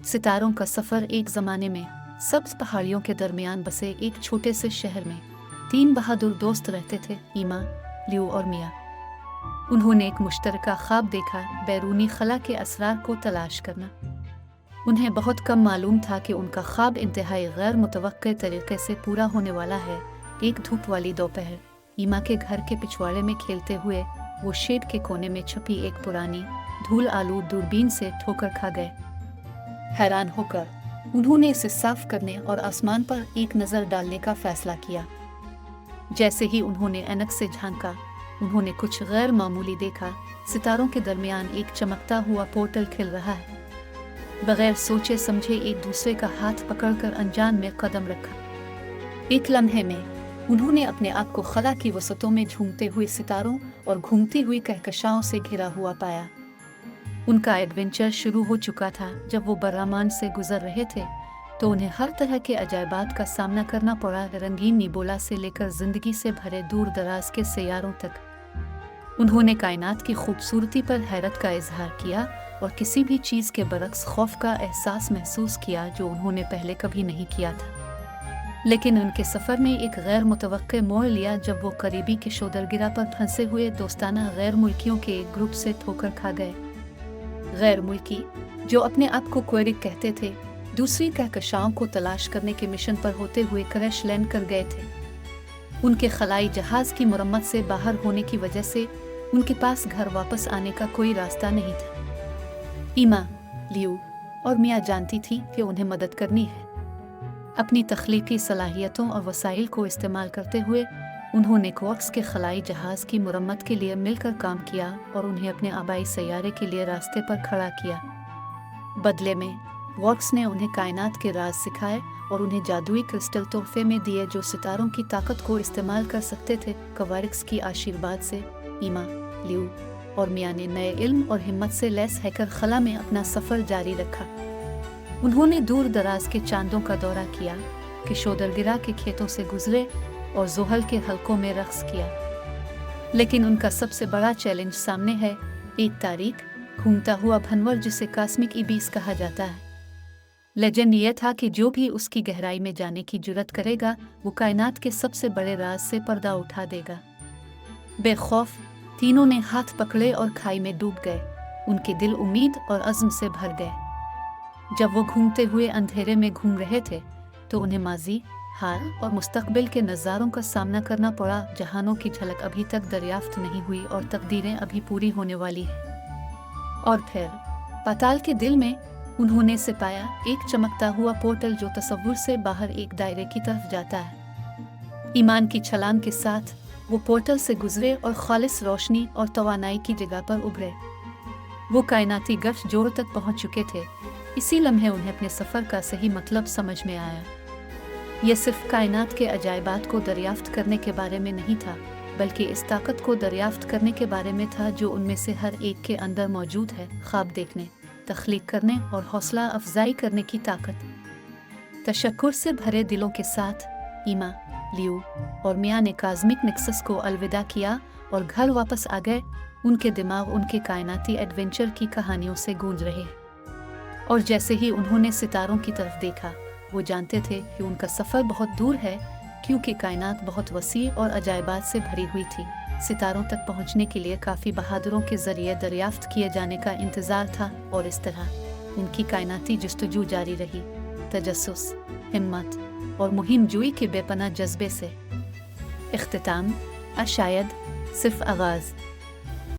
सितारों का सफ़र। एक ज़माने में सब्ज पहाड़ियों के दरमियान बसे एक छोटे से शहर में 3 बहादुर दोस्त रहते थे, ईमा, लियू और मिया। उन्होंने एक मुश्तरका ख्वाब देखा, बैरूनी खला के असरार को तलाश करना। उन्हें बहुत कम मालूम था कि उनका ख्वाब इंतहाई गैर मुतवक्के तरीके से पूरा होने वाला है। एक धूप वाली दोपहर ईमा के घर के पिछवाड़े में खेलते हुए वो शेड के कोने में छुपी एक पुरानी धूल आलू दूरबीन से ठोकर खा गए। हैरान होकर उन्होंने इसे साफ करने और आसमान पर एक नज़र डालने का फैसला किया। जैसे ही उन्होंने ऐनक से झांका, उन्होंने कुछ गैर मामूली देखा। सितारों के दरमियान एक चमकता हुआ पोर्टल खिल रहा है। बगैर सोचे समझे एक दूसरे का हाथ पकड़कर अनजान में कदम रखा। एक लम्हे में उन्होंने अपने आप को खला की वसतों में झूमते हुए सितारों और घूमती हुई कहकशाओं से घिरा हुआ पाया। उनका एडवेंचर शुरू हो चुका था। जब वो बर्रामान से गुजर रहे थे तो उन्हें हर तरह के अजायबात का सामना करना पड़ा, रंगीन निबोला से लेकर जिंदगी से भरे दूर दराज के सैयारों तक। उन्होंने कायनात की खूबसूरती पर हैरत का इजहार किया और किसी भी चीज़ के बरक्स खौफ का एहसास महसूस किया जो उन्होंने पहले कभी नहीं किया था। लेकिन उनके सफ़र में एक गैर मुतवक्के मोड़ लिया जब वो करीबी के शोदरगिरा पर फंसे हुए दोस्ताना गैर मुल्कियों के एक ग्रुप से ठोकर खा गए। गैर मुल्की जो अपने आप को क्वेरिक कहते थे, दूसरी कहकशाओं को तलाश करने के मिशन पर होते हुए क्रैश लैंड कर गए थे। उनके खलाई जहाज़ की मुरम्मत से बाहर होने की वजह से उनके पास घर वापस आने का कोई रास्ता नहीं था। ईमा, लियू और मिया जानती थी कि उन्हें मदद करनी है। अपनी तख्लीकी सलाहियतों और वसाइल को इस्तेमाल करते हुए उन्होंने क्वार्क्स के खलाई जहाज़ की मुरम्मत के लिए मिलकर काम किया और उन्हें अपने आबाई सैयारे के लिए रास्ते पर खड़ा किया। बदले में क्वार्क्स ने उन्हें कायनात के राज सिखाए और उन्हें जादुई क्रिस्टल तोहफे में दिए जो सितारों की ताकत को इस्तेमाल कर सकते थे। क्वार्क्स की आशीर्वाद से ईमा, लियू और मिया ने नए इल्म और हिम्मत से लैस हैकर खला में अपना सफ़र जारी रखा। उन्होंने दूर दराज के चांदों का दौरा किया, कि शोदरगिरा के खेतों से गुजरे और जोहल के हलकों में रक्स किया। लेकिन उनका सबसे बड़ा चैलेंज सामने है, एक तारीख घूमता हुआ भंवर जिसे कास्मिक इबीस कहा जाता है। लेजेंड यह था कि जो भी उसकी गहराई में जाने की जुर्रत करेगा वो कायनात के सबसे बड़े राज से पर्दा उठा देगा। बेखौफ तीनों ने हाथ पकड़े और खाई में डूब गए। उनके दिल उम्मीद और अज़्म से भर गए। जब वो घूमते हुए अंधेरे में घूम रहे थे तो उन्हें माजी, हाल और मुस्तकबिल के नज़ारों का सामना करना पड़ा, जहानों की झलक अभी तक दरियाफ्त नहीं हुई और तकदीरें अभी पूरी होने वाली हैं। और फिर पाताल के दिल में उन्होंने से पाया एक चमकता हुआ पोर्टल जो तसव्वुर से बाहर एक दायरे की तरफ जाता है। ईमान की छलांग के साथ वो पोर्टल से गुजरे और खालिस रोशनी और तवानाई की जगह पर उभरे। वो कायनाती गश जोड़ तक पहुंच चुके थे। इसी लम्हे उन्हें अपने सफ़र का सही मतलब समझ में आया। यह सिर्फ कायनात के अजायबात को दरियाफ्त करने के बारे में नहीं था, बल्कि इस ताकत को दरियाफ्त करने के बारे में था जो उनमें से हर एक के अंदर मौजूद है, ख्वाब देखने, तख्लीक करने और हौसला अफजाई करने की ताकत। तशक्कुर से भरे दिलों के साथ ईमा, लियू और मिया ने काज़मिक नेक्सस को अलविदा किया और घर वापस आ गए। उनके दिमाग उनके कायनाती एडवेंचर की कहानियों से गूंज रहे। और जैसे ही उन्होंने सितारों की तरफ देखा, वो जानते थे कि उनका सफ़र बहुत दूर है, क्योंकि कायनात बहुत वसी और अजायबात से भरी हुई थी। सितारों तक पहुंचने के लिए काफ़ी बहादुरों के ज़रिए दरियाफ्त किए जाने का इंतज़ार था और इस तरह उनकी कायनाती जस्तजू जारी रही, तजस्सुस, हिम्मत और मुहिम जुई के बेपनाह जज्बे से। इख्तिताम शायद सिर्फ आगाज़।